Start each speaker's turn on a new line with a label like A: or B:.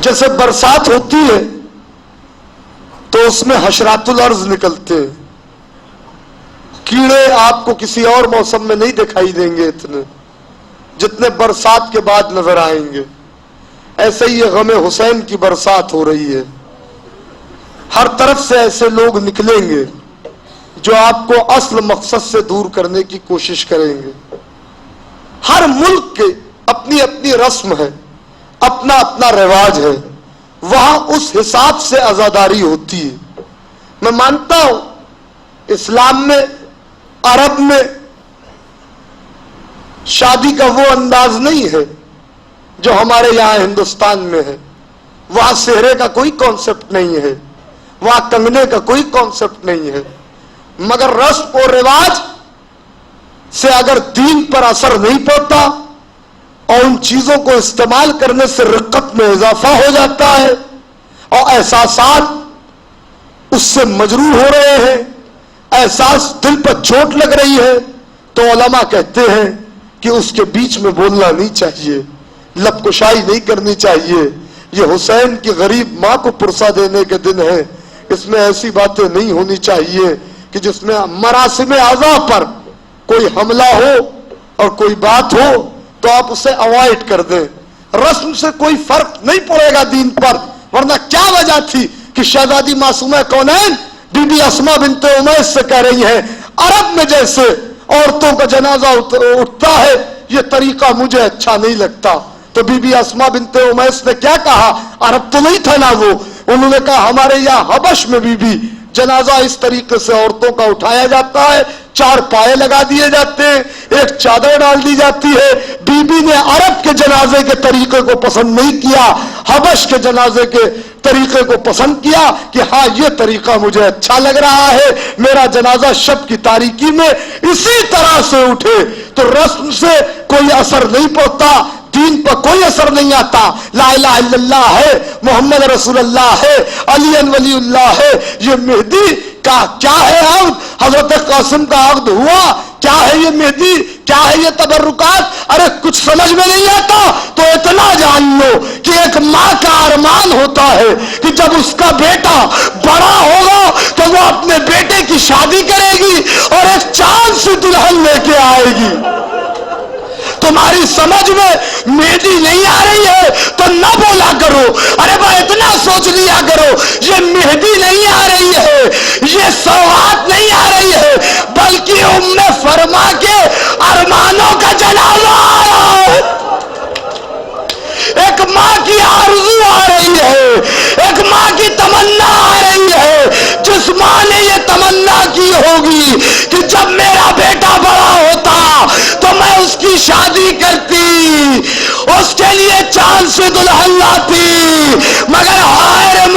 A: جیسے برسات ہوتی ہے تو اس میں حشرات الارض نکلتے ہیں، کیڑے آپ کو کسی اور موسم میں نہیں دکھائی دیں گے اتنے جتنے برسات کے بعد نظر آئیں گے۔ ایسے ہی یہ غم حسین کی برسات ہو رہی ہے، ہر طرف سے ایسے لوگ نکلیں گے جو آپ کو اصل مقصد سے دور کرنے کی کوشش کریں گے۔ ہر ملک کے اپنی اپنی رسم ہے، اپنا اپنا رواج ہے، وہاں اس حساب سے عزاداری ہوتی ہے۔ میں مانتا ہوں اسلام میں، عرب میں شادی کا وہ انداز نہیں ہے جو ہمارے یہاں ہندوستان میں ہے۔ وہاں سہرے کا کوئی کانسیپٹ نہیں ہے، وہاں کنگنے کا کوئی کانسیپٹ نہیں ہے، مگر رسم و رواج سے اگر دین پر اثر نہیں پڑتا اور ان چیزوں کو استعمال کرنے سے رقت میں اضافہ ہو جاتا ہے اور احساسات اس سے مجروح ہو رہے ہیں، احساس دل پر چوٹ لگ رہی ہے، تو علماء کہتے ہیں کہ اس کے بیچ میں بولنا نہیں چاہیے، لب کشائی نہیں کرنی چاہیے۔ یہ حسین کی غریب ماں کو پرسہ دینے کے دن ہے، اس میں ایسی باتیں نہیں ہونی چاہیے کہ جس میں مراسم اعضاء پر کوئی حملہ ہو اور کوئی بات ہو تو آپ اسے اوائڈ کر دیں۔ رسم سے کوئی فرق نہیں پڑے گا دین پر، ورنہ کیا وجہ تھی کہ شہزادی معصومہ کونین بی بی اسماء بنت امیس سے کہہ رہی ہیں عرب میں جیسے عورتوں کا جنازہ اٹھتا ہے یہ طریقہ مجھے اچھا نہیں لگتا۔ تو بی بی اسماء بنت امیس نے کیا کہا؟ عرب تو نہیں تھا نا وہ، انہوں نے کہا ہمارے یہاں حبش میں بھی جنازہ اس طریقے سے عورتوں کا اٹھایا جاتا ہے، 4 پائے لگا دیے جاتے ہیں، ایک چادر ڈال دی جاتی ہے۔ بی بی نے عرب کے جنازے کے طریقے کو پسند نہیں کیا، حبش کے جنازے کے طریقے کو پسند کیا کہ ہاں یہ طریقہ مجھے اچھا لگ رہا ہے، میرا جنازہ شب کی تاریکی میں اسی طرح سے اٹھے۔ تو رسم سے کوئی اثر نہیں پڑتا، دین پر کوئی اثر نہیں آتا۔ لا الہ الا اللہ ہے، محمد رسول اللہ ہے، علی ولی اللہ ہے۔ یہ مہدی کا کیا ہے عقد؟ حضرت قاسم کا عقد ہوا، کیا ہے یہ مہدی، کیا ہے یہ تبرکات؟ ارے کچھ سمجھ میں نہیں آتا تو اتنا جان لو کہ ایک ماں کا ارمان ہوتا ہے کہ جب اس کا بیٹا بڑا ہوگا تو وہ اپنے بیٹے کی شادی کرے گی اور ایک چاند سے دلہن لے کے آئے گی۔ تمہاری سمجھ میں مہدی نہیں آ رہی ہے تو نہ بولا کرو، ارے بھائی اتنا سوچ لیا کرو یہ مہدی نہیں آ رہی ہے، یہ سوغات نہیں آ رہی ہے، بلکہ ام فرما کے ارمانوں کا جنازہ آ رہا ہے۔ ایک ماں کی آرزو آ رہی ہے، ایک ماں کی تمنا آ رہی ہے، جس ماں نے یہ تمنا کی ہوگی کہ جب میرا بیٹا بڑا ہوتا تو میں اس کی شادی کرتی، اس کے لیے چاند سے دلہن لاتی، مگر ہائے